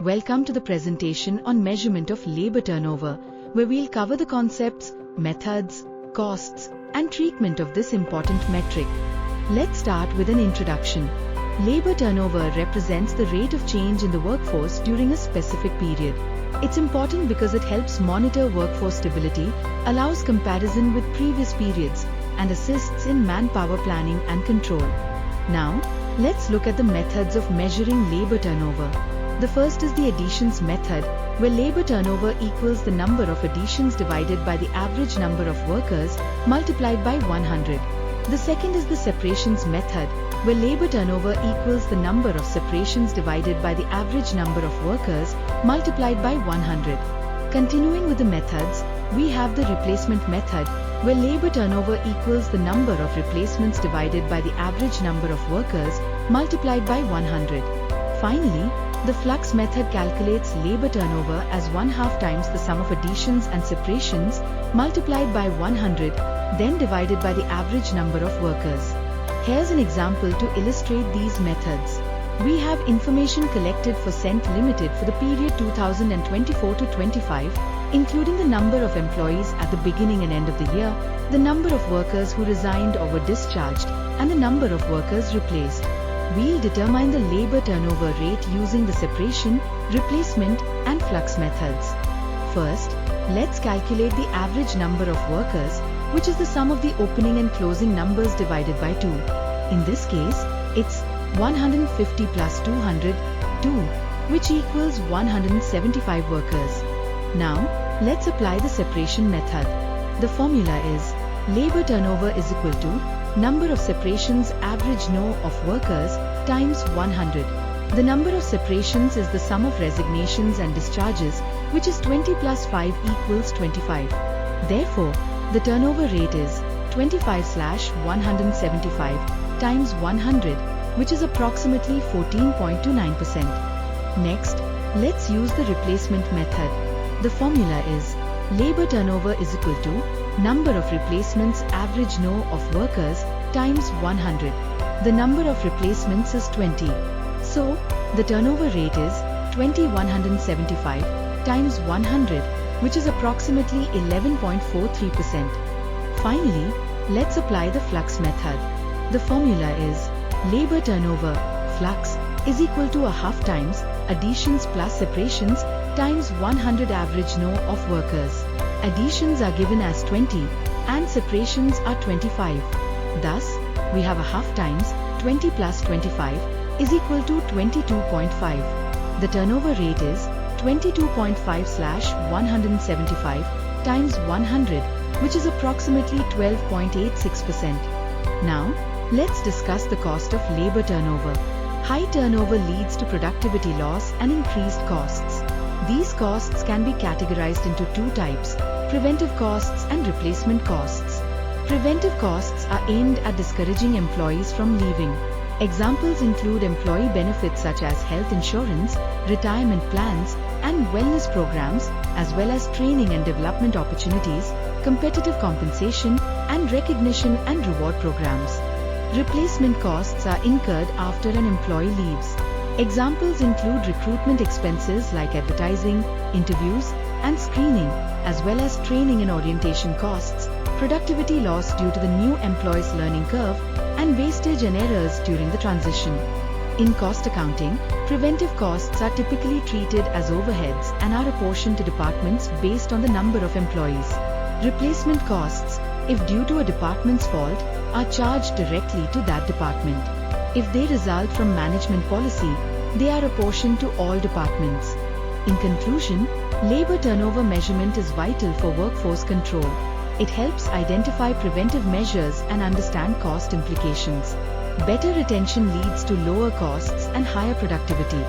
Welcome to the presentation on measurement of labor turnover, where we'll cover the concepts, methods, costs, and treatment of this important metric. Let's start with an introduction. Labor turnover represents the rate of change in the workforce during a specific period. It's important because it helps monitor workforce stability, allows comparison with previous periods, and assists in manpower planning and control. Now, let's look at the methods of measuring labor turnover. The first is the additions method, where labor turnover equals the number of additions divided by the average number of workers multiplied by 100. The second is the separations method, where labor turnover equals the number of separations divided by the average number of workers multiplied by 100. Continuing with the methods, we have the replacement method, where labor turnover equals the number of replacements divided by the average number of workers multiplied by 100. Finally, the flux method calculates labor turnover as 1/2 times the sum of additions and separations multiplied by 100, then divided by the average number of workers. Here's an example to illustrate these methods. We have information collected for Cent Limited for the period 2024 to 25, including the number of employees at the beginning and end of the year, the number of workers who resigned or were discharged, and the number of workers replaced. We'll determine the labor turnover rate using the separation, replacement, and flux methods. First, let's calculate the average number of workers, which is the sum of the opening and closing numbers divided by 2. In this case, it's 150 plus 200, 2, which equals 175 workers. Now, let's apply the separation method. The formula is labor turnover is equal to number of separations average no of workers times 100. The number of separations is the sum of resignations and discharges, which is 20 plus 5 equals 25. Therefore, the turnover rate is 25/175 times 100, which is approximately 14.29%. Next, let's use the replacement method. The formula is labor turnover is equal to number of replacements average no of workers times 100. The number of replacements is 20. So, the turnover rate is 20/175 times 100, which is approximately 11.43%. Finally, let's apply the flux method. The formula is labor turnover, flux, is equal to 1/2 times additions plus separations times 100 average no of workers. Additions are given as 20 and separations are 25. Thus, we have 1/2 times 20 plus 25 is equal to 22.5. The turnover rate is 22.5/175 times 100, which is approximately 12.86%. Now, let's discuss the cost of labor turnover. High turnover leads to productivity loss and increased costs. These costs can be categorized into two types: preventive costs and replacement costs. Preventive costs are aimed at discouraging employees from leaving. Examples include employee benefits such as health insurance, retirement plans, and wellness programs, as well as training and development opportunities, competitive compensation, and recognition and reward programs. Replacement costs are incurred after an employee leaves. Examples include recruitment expenses like advertising, interviews, and screening, as well as training and orientation costs, productivity loss due to the new employee's learning curve, and wastage and errors during the transition. In cost accounting, preventive costs are typically treated as overheads and are apportioned to departments based on the number of employees. Replacement costs, if due to a department's fault, are charged directly to that department. If they result from management policy, they are apportioned to all departments. In conclusion, labor turnover measurement is vital for workforce control. It helps identify preventive measures and understand cost implications. Better retention leads to lower costs and higher productivity.